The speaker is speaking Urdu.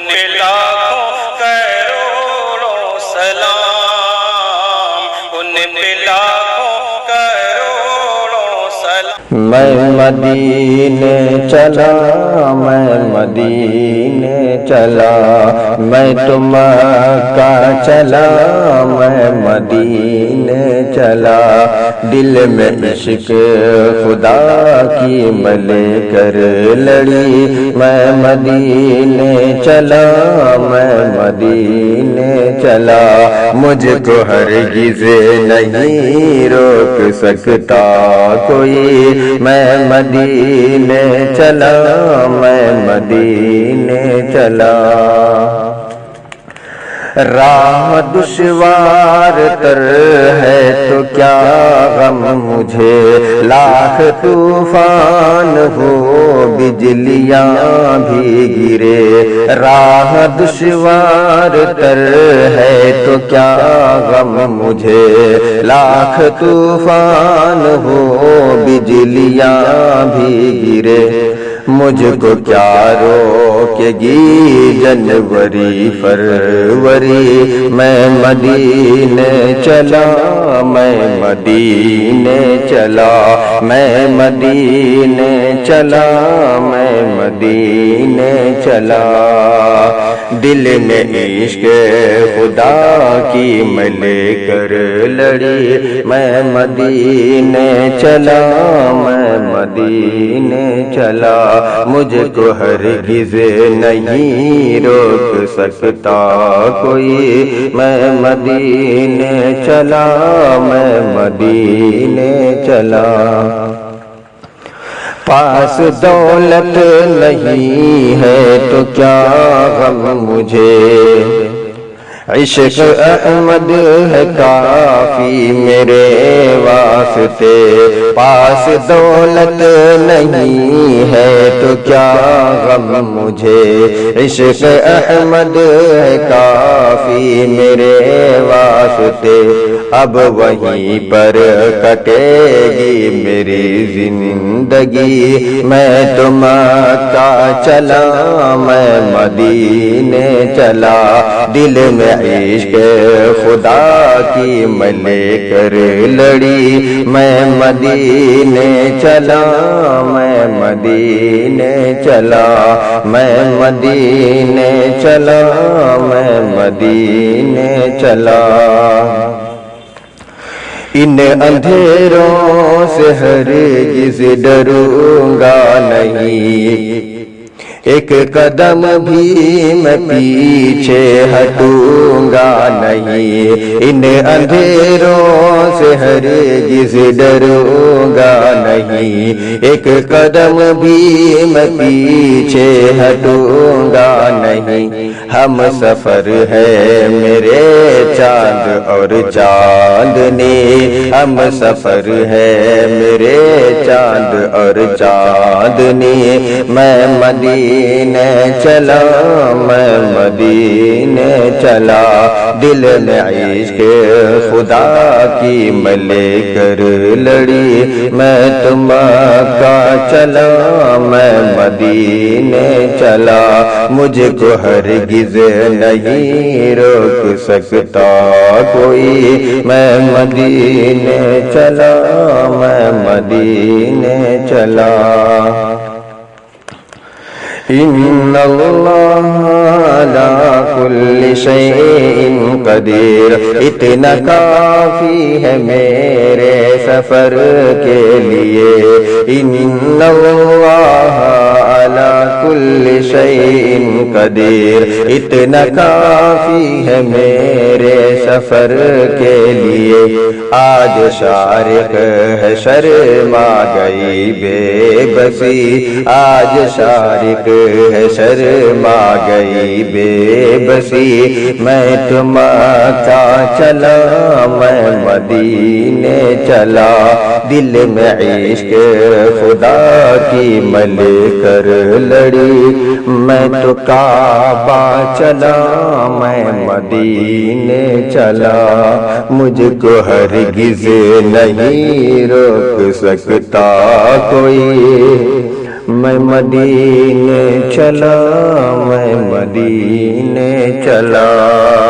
پہ لاکھوں کروڑوں سلام، ان پہ لاکھوں کروڑوں سلام۔ میں مدینے چلا، میں مدینے چلا، میں تو مکہ چلا، میں مدینے چلا، دل میں عشق خدا کی ملے کر لڑی، میں مدینے چلا، میں مدینے چلا، مجھ کو ہرگز نہیں روک سکتا کوئی، میں مدینے چلا، میں مدینے چلا۔ راہ دشوار تر ہے تو کیا غم مجھے، لاکھ طوفان ہو بجلیاں بھی گرے، راہ دشوار تر ہے تو کیا غم مجھے، لاکھ طوفان ہو بجلیاں بھی گرے، مجھ کو کیا روکے گی جنوری فروری، میں مدینے چلا، میں مدینے چلا، میں مدینے چلا، میں مدینے چلا، دل میں عشق خدا کی ملے کر لڑی، میں مدینے چلا، میں مدینے چلا، مجھ کو ہرگز نہیں روک سکتا کوئی، میں مدینے چلا، میں مدینے چلا۔ پاس دولت نہیں ہے تو کیا غم مجھے، عشق احمد ہے کافی میرے واسطے، پاس دولت نہیں ہے تو کیا غم مجھے، عشق احمد ہے کافی میرے واسطے، اب وہیں پر کٹے گی میری زندگی، میں تو مکہ چلا، میں مدینے چلا، دل میں عشق خدا کی ملے کر لڑی، میں مدینے چلا، میں مدینے چلا، میں مدینے چلا، میں مدینے چلا۔ ان اندھیروں سے ہرگز ڈروں گا نہیں، ایک قدم بھی میں پیچھے ہٹوں گا نہیں، ان اندھیروں سے ہرگز ڈروں گا نہیں، ایک قدم بھی میں پیچھے ہٹوں گا نہیں، ہم سفر ہے میرے چاند اور چاندنی، ہم سفر ہے میرے چاند اور چاندنی، میں مدینے چلا، میں مدینے چلا، دل میں عشق خدا کی ملے کر لڑی، میں تو مکہ چلا، میں مدینے چلا، مجھ کو ہرگز نہیں روک سکتا کوئی، میں مدینے چلا، میں مدینے چلا۔ ان اللہ علی کل شیء قدیر، اتنا کافی ہے میرے سفر کے لیے، ان اللہ علی کل شیء قدیر، اتنا کافی ہے میرے سفر کے لیے، آج شارق ہے شرما گئی بے بسی، آج شارق ہے شرما گئی بے بسی، میں تو مکہ چلا، میں مدینے چلا، دل میں عشق خدا کی ملے کر لڑی، میں تو کعبہ چلا، میں مدینے چلا، مجھ کو ہرگز نہیں روک سکتا کوئی، میں مدینے چلا، میں مدینے چلا